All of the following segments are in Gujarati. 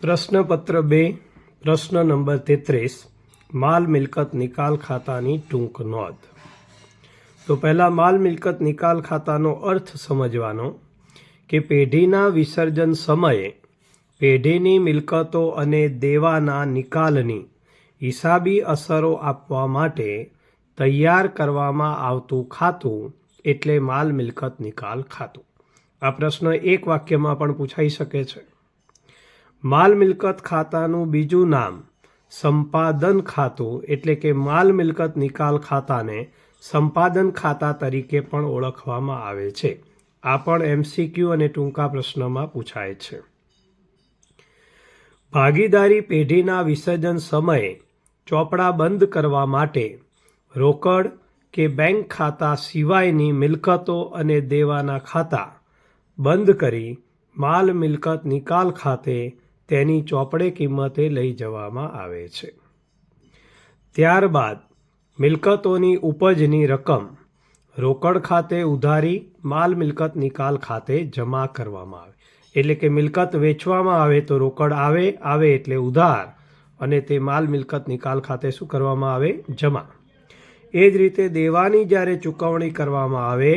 પ્રશ્નપત્ર 2 પ્રશ્ન નંબર 33 માલ મિલકત નિકાલ ખાતાની ટૂંક નોંધ। તો પહેલાં માલ મિલકત નિકાલ ખાતાનો અર્થ સમજવાનો કે પેઢીના વિસર્જન સમયે પેઢીની મિલકતો અને દેવાના નિકાલની હિસાબી અસરો આપવા માટે તૈયાર કરવામાં આવતું ખાતું એટલે માલ મિલકત નિકાલ ખાતું। આ પ્રશ્ન એક વાક્યમાં પણ પૂછાઈ શકે છે। માલ મિલકત ખાતાનું બીજું નામ સંપાદન ખાતું એટલે કે માલ મિલકત નિકાલ ખાતાને સંપાદન ખાતા તરીકે પણ ઓળખવામાં આવે છે। આ પણ MCQ અને ટૂંકા પ્રશ્નમાં પૂછાય છે। ભાગીદારી પેઢીના વિસર્જન સમયે ચોપડા બંધ કરવા માટે રોકડ કે બેંક ખાતા સિવાયની મિલકતો અને દેવાના ખાતા બંધ કરી માલ મિલકત નિકાલ ખાતે તેની ચોપડે કિંમતે લઈ જવામાં આવે છે। ત્યારબાદ મિલકતોની ઉપજની રકમ રોકડ ખાતે ઉધારી માલ મિલકત નિકાલ ખાતે જમા કરવામાં આવે। એટલે કે મિલકત વેચવામાં આવે તો રોકડ આવે એટલે ઉધાર અને તે માલ મિલકત નિકાલ ખાતે શું કરવામાં આવે? જમા। એ જ રીતે દેવાની જ્યારે ચૂકવણી કરવામાં આવે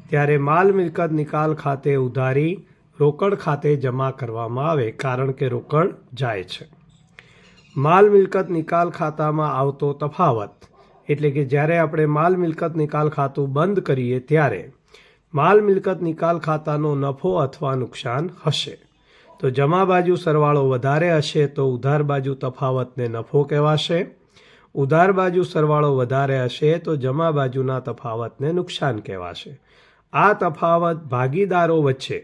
ત્યારે માલ મિલકત નિકાલ ખાતે ઉધારી રોકડ ખાતે જમા કરવામાં આવે કારણ કે રોકડ જાય છે। માલ મિલકત નિકાલ ખાતામાં આવતો તફાવત એટલે કે જ્યારે આપણે માલ મિલકત નિકાલ ખાતું બંધ કરીએ ત્યારે માલ મિલકત નિકાલ ખાતાનો નફો અથવા નુકસાન હશે। તો જમા બાજુ સરવાળો વધારે હશે તો ઉધાર બાજુ તફાવતને નફો કહેવાશે। ઉધાર બાજુ સરવાળો વધારે હશે તો જમા બાજુના તફાવતને નુકસાન કહેવાશે। આ તફાવત ભાગીદારો વચ્ચે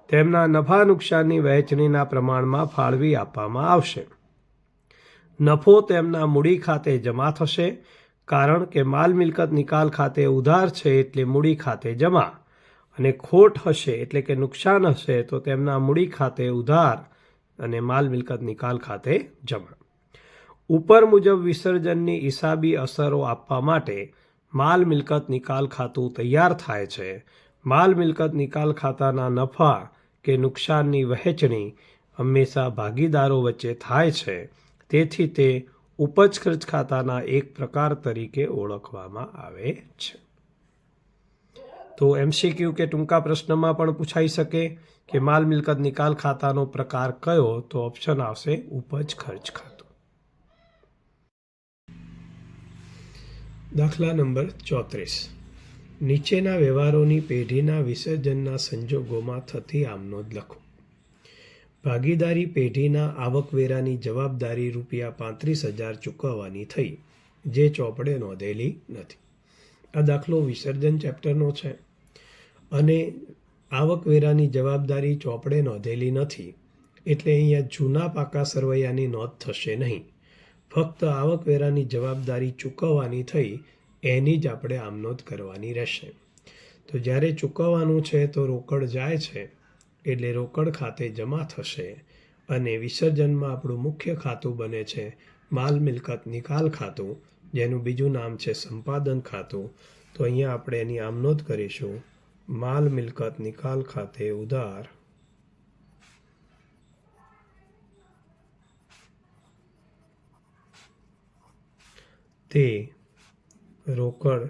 તેમના નફા નુકસાનની વહેંચણીના પ્રમાણમાં ફાળવી આપવામાં આવશે। નફો તેમના મૂડી ખાતે જમા થશે કારણ કે માલ મિલકત નિકાલ ખાતે ઉધાર છે એટલે મૂડી ખાતે જમા, અને ખોટ હશે એટલે કે નુકસાન હશે તો તેમના મૂડી ખાતે ઉધાર અને માલ મિલકત નિકાલ ખાતે જમા। ઉપર મુજબ વિસર્જનની હિસાબી અસરો આપવા માટે માલ મિલકત નિકાલ ખાતું તૈયાર થાય છે। માલ મિલકત નિકાલ ખાતાના નફા કે નુકસાનની વહેંચણી હંમેશા ભાગીદારો વચ્ચે થાય છે, તેથી તે ઉપજ ખર્ચ ખાતાના એક પ્રકાર તરીકે ઓળખવામાં આવે છે। તો MCQ કે ટૂંકા પ્રશ્નમાં પણ પૂછાઈ શકે કે માલ મિલકત નિકાલ ખાતાનો પ્રકાર કયો? તો ઓપ્શન આવશે ઉપજ ખર્ચ ખાતું। દાખલા નંબર 34 નીચેના વ્યવહારોની પેઢીના વિસર્જનના સંજોગોમાં થતી આમનોંધ લખો। ભાગીદારી પેઢીના આવકવેરાની જવાબદારી ₹35,000 ચૂકવવાની થઈ જે ચોપડે નોંધેલી નથી। આ દાખલો વિસર્જન ચેપ્ટરનો છે અને આવકવેરાની જવાબદારી ચોપડે નોંધેલી નથી એટલે અહીંયા જૂના પાકા સરવૈયાની નોંધ થશે નહીં, ફક્ત આવકવેરાની જવાબદારી ચૂકવવાની થઈ એની જ આપણે આમનોંધ કરવાની રહેશે। તો જ્યારે ચૂકવવાનું છે તો રોકડ જાય છે એટલે રોકડ ખાતે જમા થશે અને વિસર્જનમાં આપણું મુખ્ય ખાતું બને છે માલ મિલકત નિકાલ ખાતું, જેનું બીજું નામ છે સંપાદન ખાતું। તો અહીંયા આપણે એની આમનોંધ કરીશું માલ મિલકત નિકાલ ખાતે ઉધાર તે રોકડ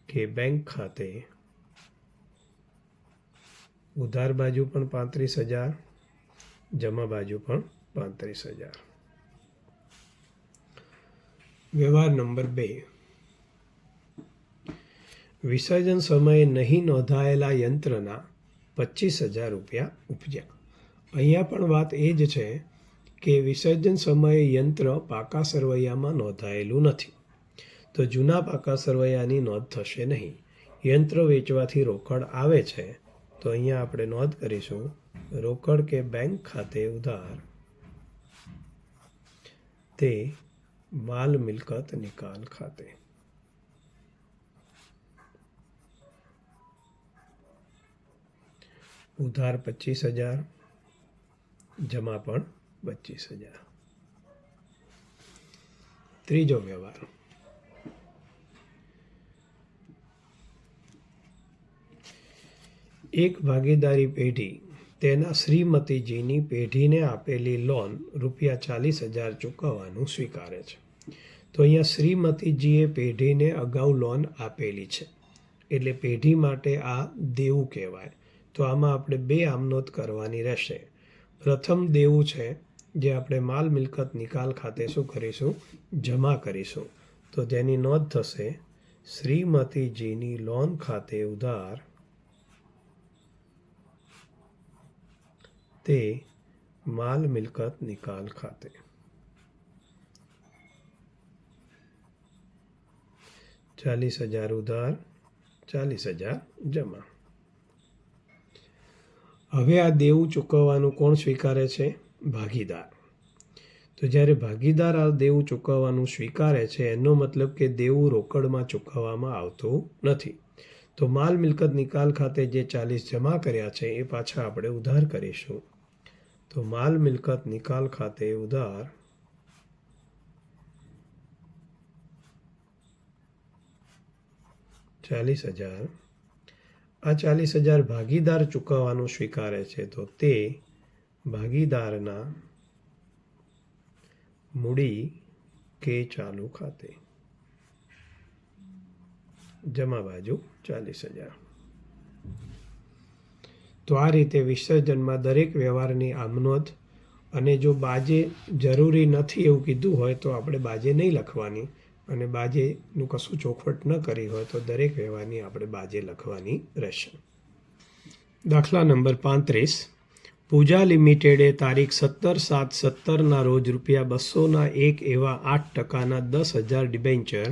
કે બેંક ખાતે ઉધાર બાજુ પણ 35,000, જમા બાજુ પણ 35,000। વ્યવહાર નંબર 2 વિસર્જન સમયે નહીં નોંધાયેલા યંત્રના ₹25,000 ઉપજ્યા। અહીંયા પણ વાત એ જ છે કે વિસર્જન સમયે યંત્ર પાકા સરવૈયામાં નોંધાયેલું નથી તો જૂના પાકા સરવૈયાની નોંધ થશે નહીં। યંત્ર વેચવાથી રોકડ આવે છે તો અહીંયા આપણે નોંધ કરીશું રોકડ કે બેંક ખાતે ઉધાર તે માલ મિલકત નિકાલ ખાતે। ઉધાર 25,000, જમા પણ 25,000। ત્રીજો વ્યવહાર એક ભાગીદારી પેઢી તેના શ્રીમતીજીની પેઢીને આપેલી લોન ₹40,000 ચૂકવવાનું સ્વીકારે છે. તો અહીંયા શ્રીમતીજીએ પેઢીને અગાઉ લોન આપેલી છે એટલે પેઢી માટે આ દેવું કહેવાય. તો આમાં આપણે 2 આમનોંધ કરવાની રહેશે. પ્રથમ દેવું છે જે આપણે માલ મિલકત નિકાલ ખાતે શું કરીશું? જમા કરીશું. તો તેની નોંધ થશે શ્રીમતીજીની લોન ખાતે ઉધાર તે માલ મિલકત નિકાલ ખાતે. ₹40,000 ઉધાર, ₹40,000 જમા. હવે આ દેવું ચૂકવવાનું કોણ સ્વીકારે છે? ભાગીદાર. તો જ્યારે ભાગીદાર આ દેવું ચૂકવવાનું સ્વીકારે છે એનો મતલબ કે દેવું રોકડમાં ચૂકવવામાં આવતું નથી. તો માલ મિલકત નિકાલ ખાતે જે 40 જમા કર્યા છે એ પાછા આપણે ઉધાર કરીશું. તો માલ મિલકત નિકાલ ખાતે ઉધાર ₹40,000. આ 40,000 ભાગીદાર ચૂકવવાનું સ્વીકારે છે તો તે ભાગીદારના મૂડી કે ચાલુ ખાતે. જમા બાજુ 40,000. તો આ રીતે વિસર્જનમાં દરેક વ્યવહારની આમનોંધ, અને જો બાજે જરૂરી નથી એવું કીધું હોય તો આપણે બાજે નહીં લખવાની, અને બાજેનું કશું ચોખવટ ન કરી હોય તો દરેક વ્યવહારની આપણે બાજે લખવાની રહેશે. દાખલા નંબર 35. પૂજા લિમિટેડે તારીખ 17/7/17ના રોજ ₹200ના એક એવા 8%ના 10,000 ડિબેન્ચર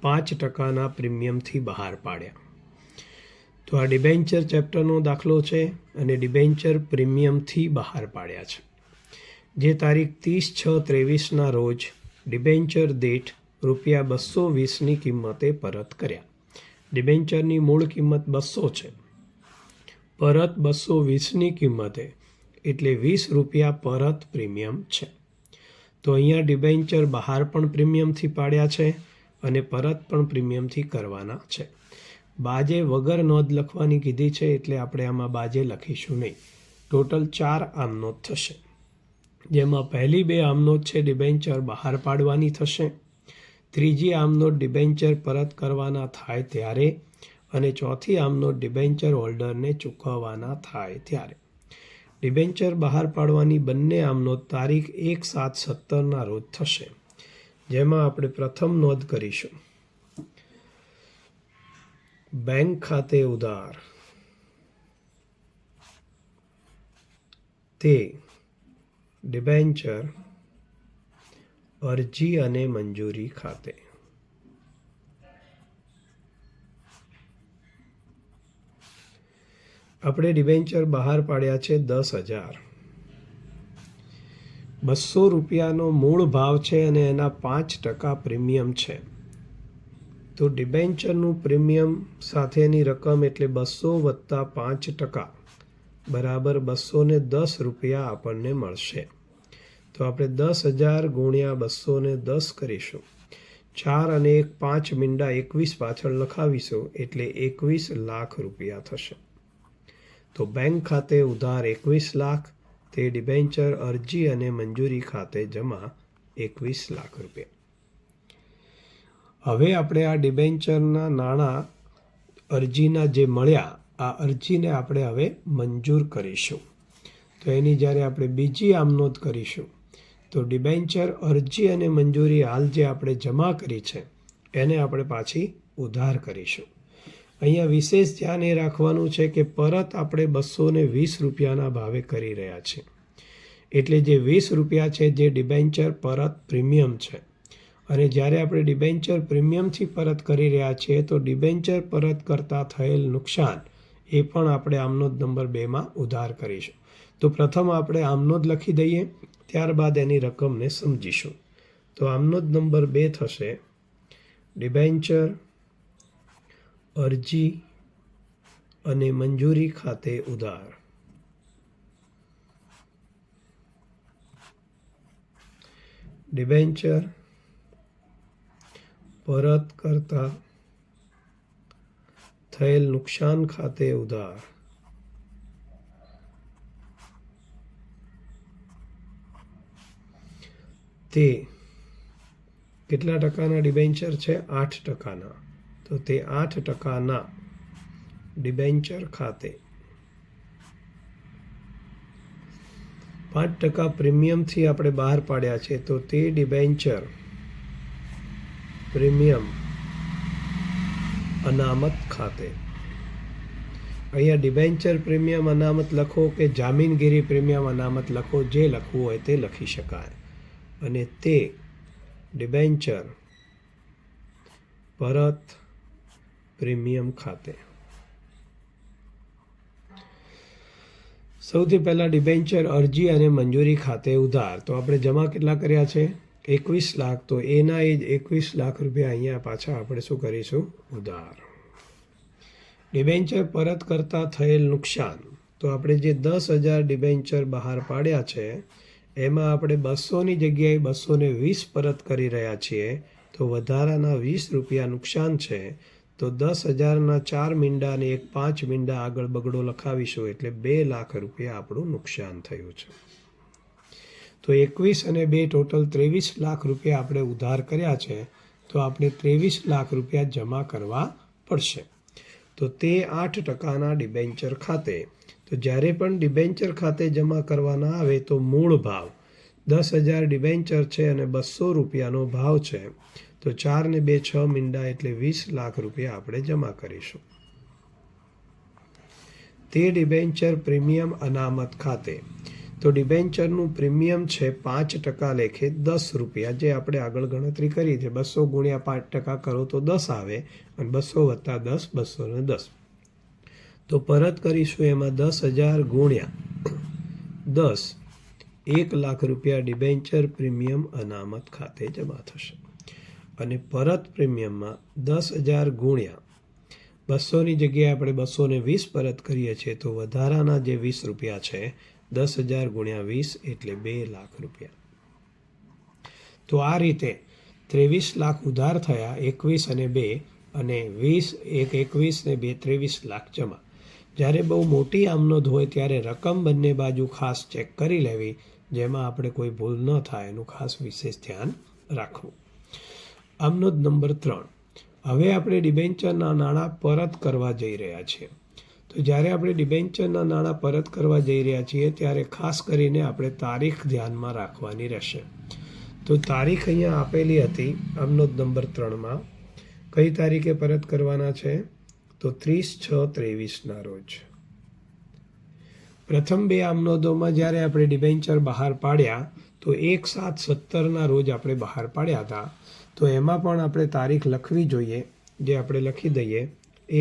5%ના પ્રીમિયમથી બહાર પાડ્યા. તો આ ડિબેન્ચર ચેપ્ટરનો દાખલો છે અને ડિબેન્ચર પ્રીમિયમથી બહાર પાડ્યા છે, જે તારીખ 30/6/23ના રોજ ડિબેન્ચર દીઠ ₹220ની કિંમતે પરત કર્યા. ડિબેન્ચરની મૂળ કિંમત 200 છે, પરત 220ની કિંમતે, એટલે ₹20 પરત પ્રીમિયમ છે. તો અહીંયા ડિબેન્ચર બહાર પણ પ્રીમિયમથી પાડ્યા છે અને પરત પણ પ્રીમિયમથી કરવાના છે. બાજે વગર નોંધ લખવાની કીધી છે એટલે આપણે આમાં બાજે લખીશું નહીં. ટોટલ 4 આમનોંધ થશે, જેમાં પહેલી 2 આમનોંધ છે ડિબેન્ચર બહાર પાડવાની થશે, ત્રીજી આમનોંધ ડિબેન્ચર પરત કરવાના થાય ત્યારે, અને ચોથી આમનોંધ ડિબેન્ચર હોલ્ડરને ચૂકવવાના થાય ત્યારે. ડિબેન્ચર બહાર પાડવાની બંને આમનોંધ તારીખ 1/7/17ના રોજ થશે, જેમાં આપણે પ્રથમ નોંધ કરીશું બેંક ખાતે ઉધાર તે ડિબેન્ચર અરજી અને મંજૂરી ખાતે. આપણે ડિબેન્ચર બહાર પાડ્યા છે 10,000. ₹200નો મૂળ ભાવ છે અને એના 5% પ્રીમિયમ છે. તો ડિબેન્ચરનું પ્રીમિયમ સાથેની રકમ એટલે 200 + 5% બરાબર ₹210 આપણને મળશે. તો આપણે 10,000 × 210 કરીશું. 4 અને 1 5 મીંડા 21 પાછળ લખાવીશું એટલે ₹21 લાખ થશે. તો બેંક ખાતે ઉધાર 21 લાખ, તે ડિબેન્ચર અરજી અને મંજૂરી ખાતે જમા ₹21 લાખ. હવે આપણે આ ડિબેન્ચરના નાણાં અરજીના જે મળ્યા, આ અરજીને આપણે હવે મંજૂર કરીશું. તો એની જ્યારે આપણે બીજી આમનોંધ કરીશું તો ડિબેન્ચર અરજી અને મંજૂરી હાલ જે આપણે જમા કરી છે એને આપણે પાછી ઉધાર કરીશું. અહીંયા વિશેષ ધ્યાન એ રાખવાનું છે કે પરત આપણે ₹220ના ભાવે કરી રહ્યા છીએ, એટલે જે ₹20 છે જે ડિબેન્ચર પરત પ્રીમિયમ છે, અને જ્યારે આપણે ડિબેન્ચર પ્રીમિયમથી પરત કરી રહ્યા છીએ તો ડિબેન્ચર પરત કરતાં થયેલ નુકસાન એ પણ આપણે આમનોંધ નંબર 2માં ઉધાર કરીશું. તો પ્રથમ આપણે આમનોંધ લખી દઈએ, ત્યારબાદ એની રકમને સમજીશું. તો આમનોંધ નંબર 2 થશે ડિબેન્ચર અરજી અને મંજૂરી ખાતે ઉધાર. ડિબેન્ચર પરત કરતા થયેલ નુકસાન ખાતે ઉધાર. તે કેટલા ટકાના ડિબેન્ચર છે? 8%. તો તે 8%ના ડિબેન્ચર ખાતે 5% પ્રીમિયમથી આપણે બહાર પાડ્યા છે. તો તે ડિબેન્ચર પ્રીમિયમ અનામત ખાતે. અહીંયા ડિબેન્ચર પ્રીમિયમ અનામત લખો કે જામીનગીરી પ્રીમિયમ અનામત લખો, જે લખવું હોય તે લખી શકાય. અને તે ડિબેન્ચર પરત પ્રીમિયમ ખાતે. સૌથી પહેલાં ડિબેન્ચર અરજી અને મંજૂરી ખાતે ઉધાર. તો આપણે જમા કેટલા કર્યા છે? 21 લાખ. તો એના એ જ 21 લાખ રૂપિયા અહીંયા પાછા આપણે શું કરીશું? ઉધાર. ડિબેન્ચર પરત કરતા થયેલ નુકસાન. તો આપણે જે 10,000 ડિબેન્ચર બહાર પાડ્યા છે એમાં આપણે 200ની જગ્યાએ 220 પરત કરી રહ્યા છીએ. તો વધારાના 20 રૂપિયા નુકસાન છે. તો 10,000ના 4 મીંડા અને 5 મીંડા આગળ બગડો લખાવીશું એટલે 2 લાખ રૂપિયા આપણું નુકસાન થયું છે. તો 21 અને 2 ટોટલ 23 લાખ રૂપિયા આપણે ઉધાર કર્યા છે. તો આપણે 23 લાખ રૂપિયા જમા કરવા પડશે. તો તે 8%ના ડિબેન્ચર ખાતે. તો જ્યારે પણ ડિબેન્ચર ખાતે જમા કરવાના આવે તો મૂળ ભાવ 10,000 ડિબેન્ચર છે અને 200 રૂપિયાનો ભાવ છે. તો 4 ને 2 6 મીંડા એટલે 20 લાખ રૂપિયા આપણે જમા કરીશું. તે ડિબેન્ચર પ્રીમિયમ અનામત ખાતે. તો ડિબેન્ચરનું પ્રીમિયમ છે 5% લેખે 10 રૂપિયા, જે આપણે આગળ ગણતરી કરી છે. 200 ગુણ્યા 5% કરો તો 10 આવે અને 200 વત્તા 10 210. તો પરત કરીશું એમાં 10,000 ગુણ્યા 10 1 લાખ રૂપિયા ડિબેન્ચર પ્રીમિયમ અનામત ખાતે જમા થશે. અને પરત પ્રીમિયમમાં 10,000 ગુણ્યા 200ની જગ્યાએ આપણે 220 પરત કરીએ છીએ. તો વધારાના જે 20 રૂપિયા છે 10,000 ગુણ્યા 20 એટલે 2 લાખ રૂપિયા. તો આ રીતે 23 લાખ ઉધાર થયા, 21 અને 2 અને 20 એક 21 ને 2 23 લાખ જમા. જ્યારે બહુ મોટી આમનોંધ હોય ત્યારે રકમ બંને બાજુ ખાસ ચેક કરી લેવી, જેમાં આપણે કોઈ ભૂલ ન થાય એનું ખાસ વિશેષ ધ્યાન રાખવું. આમનોંધ નંબર 3. હવે આપણે ડિબેન્ચરના નાણાં પરત કરવા જઈ રહ્યા છીએ. તો જ્યારે આપણે ડિબેન્ચરના નાણાં પરત કરવા જઈ રહ્યા છીએ ત્યારે ખાસ કરીને આપણે તારીખ ધ્યાનમાં રાખવાની રહેશે. તો તારીખ અહીંયા આપેલી હતી આમનોંધ નંબર 3માં. કઈ તારીખે પરત કરવાના છે? તો 30/6/23ના રોજ. પ્રથમ 2 આમનોંધોમાં જ્યારે આપણે ડિબેન્ચર બહાર પાડ્યા તો 1/7/17ના રોજ આપણે બહાર પાડ્યા હતા. તો એમાં પણ આપણે તારીખ લખવી જોઈએ, જે આપણે લખી દઈએ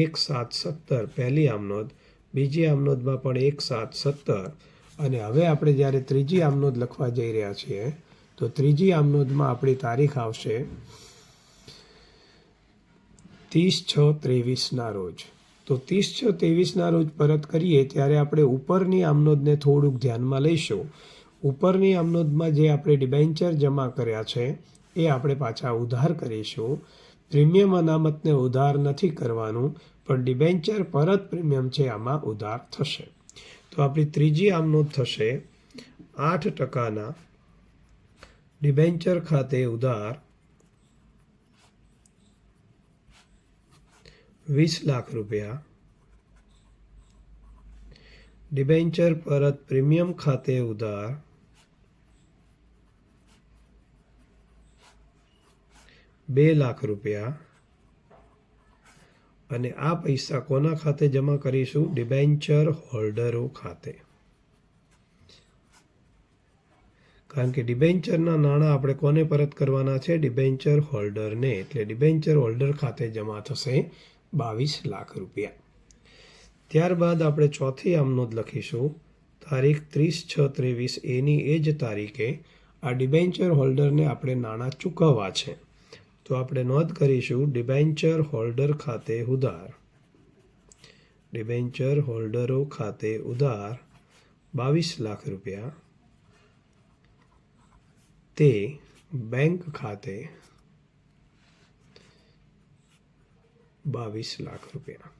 1/7/17 પહેલી આમનોંધ, બીજી આમનોંધમાં પણ 1/7/17. અને હવે આપણે જ્યારે ત્રીજી આમનોંધ લખવા જઈ રહ્યા છીએ તો ત્રીજી આમનોંધમાં આપણી તારીખ આવશે 30/6/23ના રોજ. તો 30/6/23ના રોજ પરત કરીએ ત્યારે આપણે ઉપરની આમનોંધને થોડુંક ધ્યાનમાં લઈશું. ઉપરની આમનોંધમાં જે આપણે ડિબેન્ચર જમા કર્યા છે એ આપણે પાછા ઉધાર કરીશું. પ્રીમિયમ અનામતને ઉધાર નથી કરવાનું, પણ ડિબેન્ચર પરત પ્રીમિયમ છે આમાં ઉધાર થશે. તો આપણી ત્રીજી આમનોંધ થશે 8%ના ડિબેન્ચર ખાતે ઉધાર 20 લાખ રૂપિયા. ડિબેન્ચર પરત પ્રીમિયમ ખાતે ઉધાર 2 લાખ રૂપિયા. અને આ પૈસા કોના ખાતે જમા કરીશું? ડિબેન્ચર હોલ્ડરો ખાતે. કારણ કે ડિબેન્ચરના નાણાં આપણે કોને પરત કરવાના છે? ડિબેન્ચર હોલ્ડરને. એટલે ડિબેન્ચર હોલ્ડર ખાતે જમા થશે 22 લાખ રૂપિયા. ત્યારબાદ આપણે ચોથી આમનોંધ લખીશું તારીખ 30/6/23. એની એ જ તારીખે આ ડિબેન્ચર હોલ્ડરને આપણે નાણાં ચૂકવવા છે. તો આપણે નોંધ કરીશું ડિબેન્ચર હોલ્ડર ખાતે ઉધાર. ડિબેન્ચર હોલ્ડરો ખાતે ઉધાર 22 લાખ રૂપિયા. તે બેંક ખાતે 22 લાખ રૂપિયા.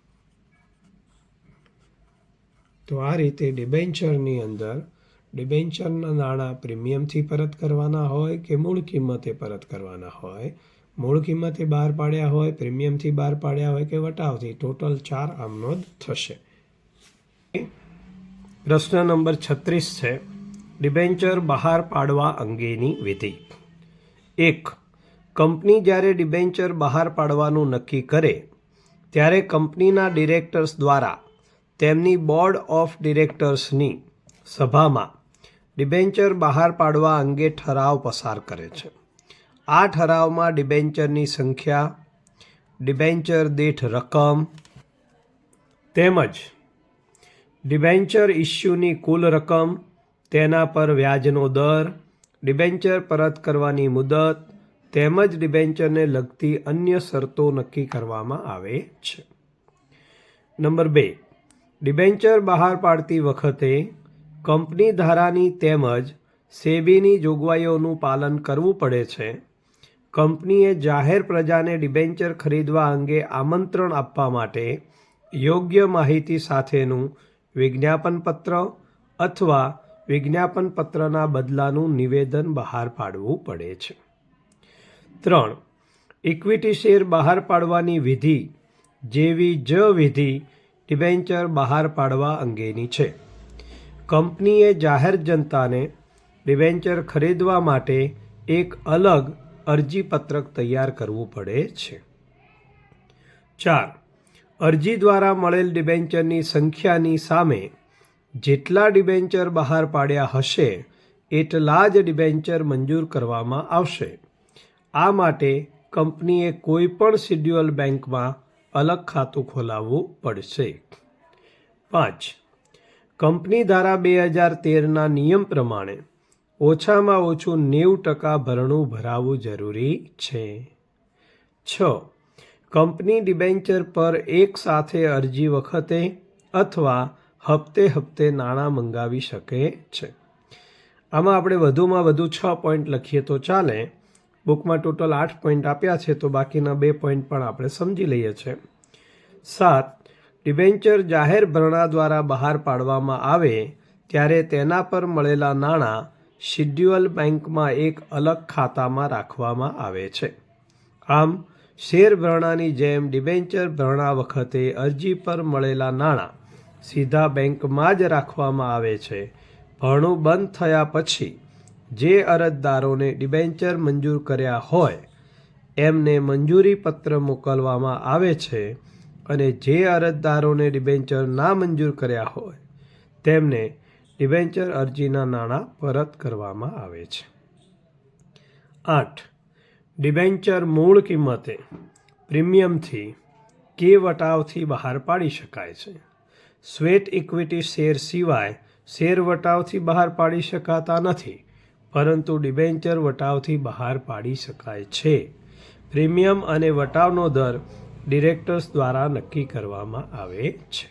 તો આ રીતે ડિબેન્ચરની અંદર ડિબેન્ચરના નાણાં પ્રીમિયમથી પરત કરવાના હોય કે મૂળ કિંમતે પરત કરવાના હોય, મૂળ કિંમતે બહાર પાડ્યા હોય, પ્રીમિયમથી બહાર પાડ્યા હોય કે વટાવથી, ટોટલ 4 આમનો જ થશે. પ્રશ્ન નંબર 36 છે, ડિબેન્ચર બહાર પાડવા અંગેની વિધિ. 1. કંપની જ્યારે ડિબેન્ચર બહાર પાડવાનું નક્કી કરે ત્યારે કંપનીના ડિરેક્ટર્સ દ્વારા તેમની બોર્ડ ઓફ ડિરેક્ટર્સની સભામાં ડિબેન્ચર બહાર પાડવા અંગે ઠરાવ પસાર કરે છે. આ ઠરાવમાં ડિબેન્ચરની સંખ્યા, ડિબેન્ચર દીઠ રકમ તેમજ ડિબેન્ચર ઇસ્યુની કુલ રકમ, તેના પર વ્યાજનો દર, ડિબેન્ચર પરત કરવાની મુદત તેમજ ડિબેન્ચરને લગતી અન્ય શરતો નક્કી કરવામાં આવે છે. નંબર 2. ડિબેન્ચર બહાર પાડતી વખતે કંપની ધારાની તેમજ સેબીની જોગવાઈઓનું પાલન કરવું પડે છે. કંપનીએ જાહેર પ્રજાને ડિબેન્ચર ખરીદવા અંગે આમંત્રણ આપવા માટે યોગ્ય માહિતી સાથેનું વિજ્ઞાપનપત્ર અથવા વિજ્ઞાપનપત્રના બદલાનું નિવેદન બહાર પાડવું પડે છે. 3. ઇક્વિટી શેર બહાર પાડવાની વિધિ જેવી જ વિધિ ડિબેન્ચર બહાર પાડવા અંગેની છે. કંપનીએ જાહેર જનતાને ડિબેન્ચર ખરીદવા માટે એક અલગ અરજીપત્રક તૈયાર કરવું પડે છે. 4. અરજી દ્વારા મળેલ ડિબેન્ચરની સંખ્યાની સામે જેટલા ડિબેન્ચર બહાર પાડ્યા હશે એટલા જ ડિબેન્ચર મંજૂર કરવામાં આવશે. આ માટે કંપનીએ કોઈ પણ શિડ્યુઅલ બેંકમાં અલગ ખાતું ખોલાવવું પડશે. 5. કંપની ધારા 2013ના નિયમ પ્રમાણે ઓછામાં ઓછું 90% ભરણું ભરાવવું જરૂરી છે. 6. કંપની ડિબેન્ચર પર એક સાથે અરજી વખતે અથવા હપ્તે હપ્તે નાણાં મંગાવી શકે છે. આમાં આપણે વધુમાં વધુ 6 પોઈન્ટ લખીએ તો ચાલે. બુકમાં ટોટલ 8 પોઈન્ટ આપ્યા છે તો બાકીના 2 પોઈન્ટ પણ આપણે સમજી લઈએ છીએ. 7. ડિબેન્ચર જાહેર ભરણા દ્વારા બહાર પાડવામાં આવે ત્યારે તેના પર મળેલા નાણાં શિડ્યુઅલ બેંકમાં એક અલગ ખાતામાં રાખવામાં આવે છે. આમ શેર ભરણાની જેમ ડિબેન્ચર ભરણા વખતે અરજી પર મળેલા નાણાં સીધા બેંકમાં જ રાખવામાં આવે છે. ભરણું બંધ થયા પછી જે અરજદારોને ડિબેન્ચર મંજૂર કર્યા હોય એમને મંજૂરી પત્ર મોકલવામાં આવે છે અને જે અરજદારોને ડિબેન્ચર ના મંજૂર કર્યા હોય તેમને ડિબેન્ચર અરજીના નાણાં પરત કરવામાં આવે છે. 8. ડિબેન્ચર મૂળ કિંમતે પ્રીમિયમથી કે વટાવથી બહાર પાડી શકાય છે. સ્વેટ ઇક્વિટી શેર સિવાય શેર વટાવથી બહાર પાડી શકાતા નથી, પરંતુ ડિબેન્ચર વટાવથી બહાર પાડી શકાય છે. પ્રીમિયમ અને વટાવનો દર ડિરેક્ટર્સ દ્વારા નક્કી કરવામાં આવે છે.